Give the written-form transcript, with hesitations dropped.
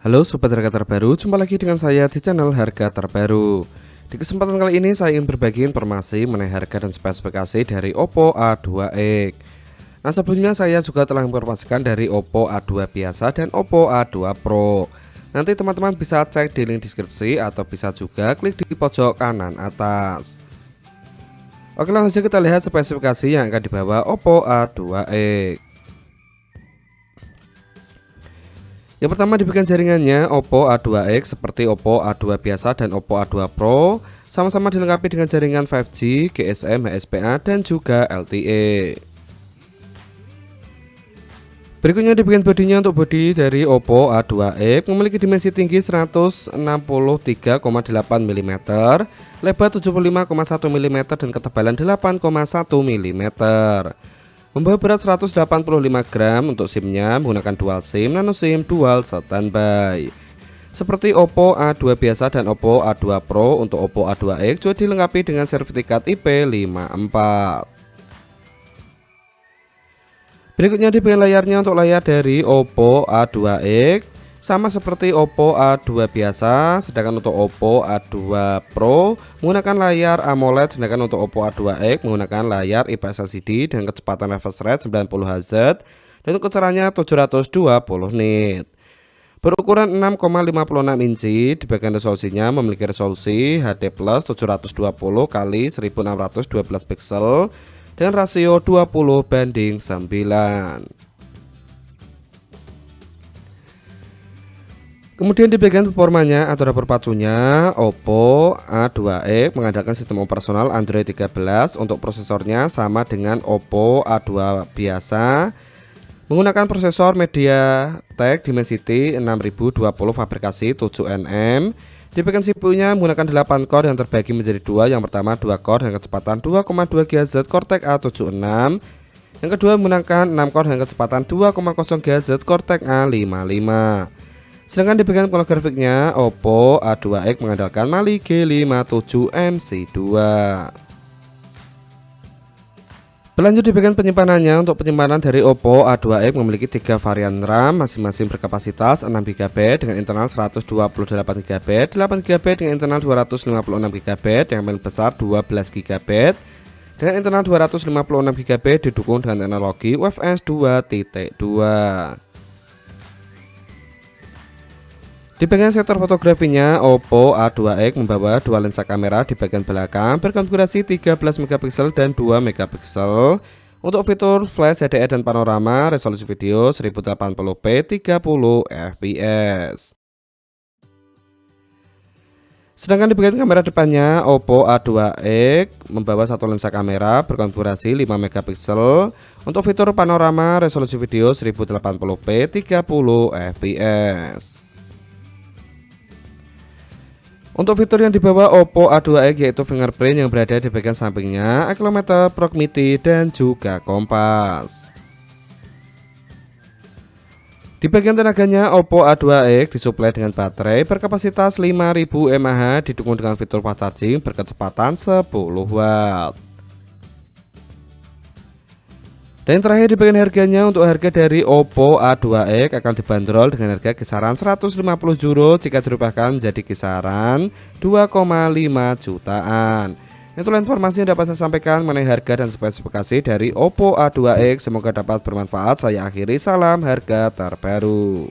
Halo sobat harga terbaru, jumpa lagi dengan saya di channel harga terbaru. Di kesempatan kali ini saya ingin berbagi informasi mengenai harga dan spesifikasi dari Oppo A2X. Nah, sebelumnya saya juga telah menginformasikan dari Oppo A2 biasa dan Oppo A2 Pro. Nanti teman-teman bisa cek di link deskripsi atau bisa juga klik di pojok kanan atas. Oke, langsung saja kita lihat spesifikasi yang akan dibawa Oppo A2X. Yang pertama, di bagian jaringannya Oppo A2X seperti Oppo A2 biasa dan Oppo A2 Pro sama-sama dilengkapi dengan jaringan 5G, GSM, HSPA dan juga LTE. Berikutnya di bagian bodinya, untuk bodi dari Oppo A2X memiliki dimensi tinggi 163,8 mm, lebar 75,1 mm dan ketebalan 8,1 mm. Membawa berat 185 gram. Untuk SIM-nya menggunakan dual SIM, nano SIM, dual standby. Seperti Oppo A2 biasa dan Oppo A2 Pro, untuk Oppo A2X juga dilengkapi dengan sertifikat IP54. Berikutnya di bagian layarnya, untuk layar dari Oppo A2X sama seperti Oppo A2 biasa, sedangkan untuk Oppo A2 Pro menggunakan layar AMOLED, sedangkan untuk Oppo A2X menggunakan layar IPS LCD dengan kecepatan refresh rate 90 Hz dan untuk kecerdasannya 720 nit. Berukuran 6,56 inci, di bagian resolusinya memiliki resolusi HD+ 720 x 1612 pixel dengan rasio 20:9. Kemudian di bagian performanya atau dapur pacunya, Oppo A2X mengandalkan sistem operasional Android 13. Untuk prosesornya sama dengan Oppo A2 biasa, menggunakan prosesor MediaTek Dimensity 6020 fabrikasi 7nm. Di bagian CPU-nya menggunakan 8 core yang terbagi menjadi dua. Yang pertama 2 core dengan kecepatan 2,2 GHz Cortex A76. Yang kedua menggunakan 6 core dengan kecepatan 2,0 GHz Cortex A55. Sedangkan di bagian pola grafiknya, Oppo A2X mengandalkan Mali G57 MC2. Berlanjut di bagian penyimpanannya, untuk penyimpanan dari Oppo A2X memiliki 3 varian RAM, masing-masing berkapasitas 6GB dengan internal 128GB, 8GB dengan internal 256GB, yang paling besar 12GB dengan internal 256GB, didukung dengan teknologi UFS 2.2. Di bagian sektor fotografinya, Oppo A2X membawa dua lensa kamera di bagian belakang berkonfigurasi 13 MP dan 2 MP. Untuk fitur flash HDR dan panorama, resolusi video 1080p 30 fps. Sedangkan di bagian kamera depannya, Oppo A2X membawa satu lensa kamera berkonfigurasi 5 MP. Untuk fitur panorama, resolusi video 1080p 30 fps. Untuk fitur yang dibawa Oppo A2X yaitu fingerprint yang berada di bagian sampingnya, accelerometer, proximity, dan juga kompas. Di bagian tenaganya, Oppo A2X disuplai dengan baterai berkapasitas 5000 mAh, didukung dengan fitur fast charging berkecepatan 10 Watt. Dan terakhir di bagian harganya, untuk harga dari Oppo A2X akan dibanderol dengan harga kisaran 150 euro jika dirupiahkan menjadi kisaran 2,5 jutaan. Itulah informasi yang dapat saya sampaikan mengenai harga dan spesifikasi dari Oppo A2X. Semoga dapat bermanfaat. Saya akhiri, salam harga terbaru.